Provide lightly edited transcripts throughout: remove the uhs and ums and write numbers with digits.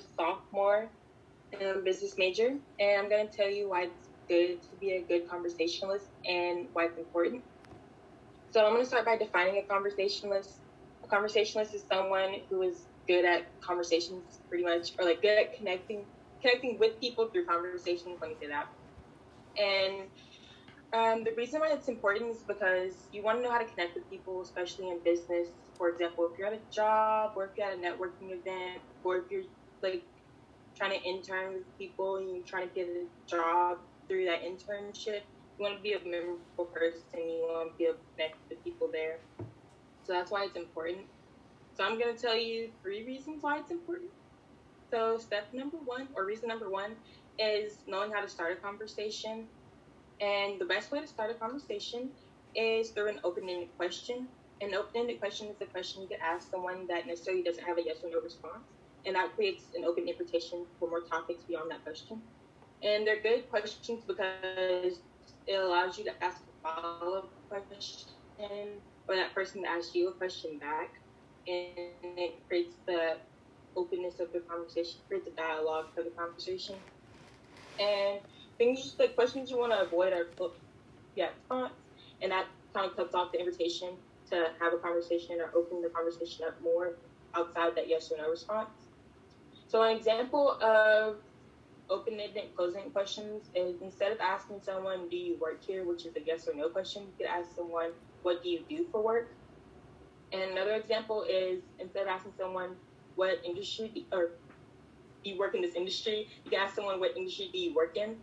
a sophomore and I'm a business major, and I'm going to tell you why it's good to be a good conversationalist and why it's important. So I'm going to start by defining a conversationalist. A conversationalist is someone who is good at conversations, pretty much, or like good at connecting with people through conversations. Let me say that. And the reason why it's important is because you want to know how to connect with people, especially in business. For example, if you're at a job, or if you're at a networking event, or if you're like trying to intern with people and you're trying to get a job through that internship, you want to be a memorable person. You want to be able to connect with people there. So that's why it's important. So I'm going to tell you 3 reasons why it's important. So step number 1, or reason number 1, is knowing how to start a conversation. And the best way to start a conversation is through an open-ended question. An open-ended question is a question you could ask someone that necessarily doesn't have a yes or no response. And that creates an open invitation for more topics beyond that question. And they're good questions because it allows you to ask a follow-up question, or that person to ask you a question back. And it creates the openness of the conversation, creates a dialogue for the conversation. And things like questions you want to avoid are response, and that kind of cuts off the invitation to have a conversation or open the conversation up more outside that yes or no response. So an example of open-ended and closing questions is, instead of asking someone, do you work here, which is a yes or no question, you could ask someone, what do you do for work? And another example is, instead of asking someone, what industry or do you work in this industry, you can ask someone, what industry do you work in?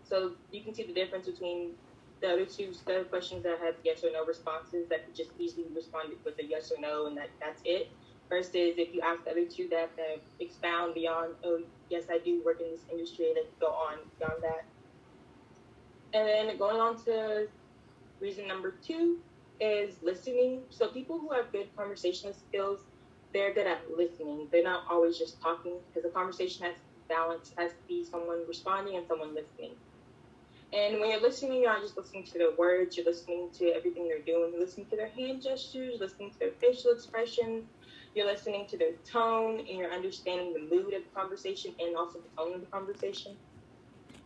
So you can see the difference between the other two set of questions that have yes or no responses that could just easily respond with a yes or no, and that's it. Versus if you ask the other two that expound beyond, oh, yes, I do work in this industry, and then go on beyond that. And then going on to reason number 2 is listening. So people who have good conversational skills, they're good at listening. They're not always just talking, because the conversation has to be balanced, has to be someone responding and someone listening. And when you're listening, you're not just listening to their words, you're listening to everything they're doing. You're listening to their hand gestures, listening to their facial expressions, you're listening to their tone, and you're understanding the mood of the conversation and also the tone of the conversation.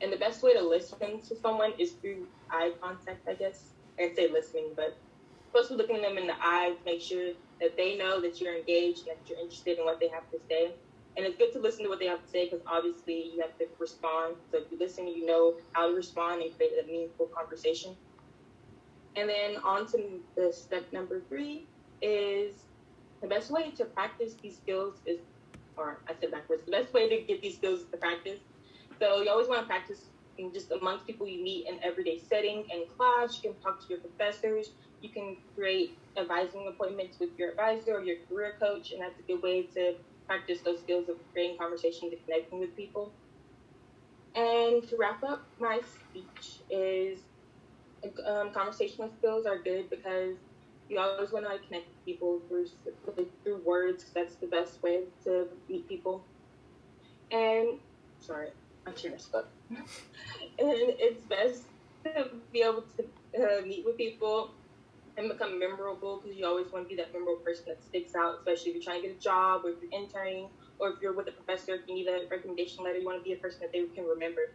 And the best way to listen to someone is through eye contact, I guess. I'd say listening, but supposed to be looking them in the eye to make sure that they know that you're engaged and that you're interested in what they have to say. And it's good to listen to what they have to say, because obviously you have to respond. So if you listen, you know how to respond and create a meaningful conversation. And then on to the step number 3 is, the best way to practice these skills is, or I said backwards, the best way to get these skills is to practice. So you always want to practice in just amongst people you meet in everyday setting. In class, you can talk to your professors. You can create advising appointments with your advisor or your career coach, and that's a good way to practice those skills of creating conversations and connecting with people. And to wrap up my speech is, conversational skills are good because you always want to connect with people through words. That's the best way to meet people. And sorry, I should have spoke. And it's best to be able to meet with people and become memorable, because you always want to be that memorable person that sticks out, especially if you're trying to get a job, or if you're interning, or if you're with a professor, if you need a recommendation letter, you want to be a person that they can remember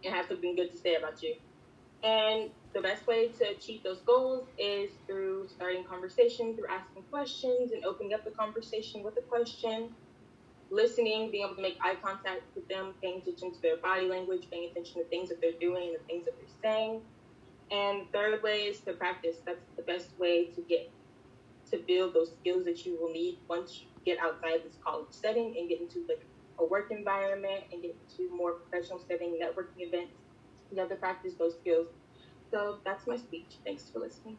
and have something good to say about you. And the best way to achieve those goals is through starting conversation, through asking questions and opening up the conversation with a question, listening, being able to make eye contact with them, paying attention to their body language, paying attention to things that they're doing and the things that they're saying. And third way is to practice. That's the best way to build those skills that you will need once you get outside this college setting and get into like a work environment and get into more professional setting, networking events. You have to practice those skills. So that's my speech. Thanks for listening.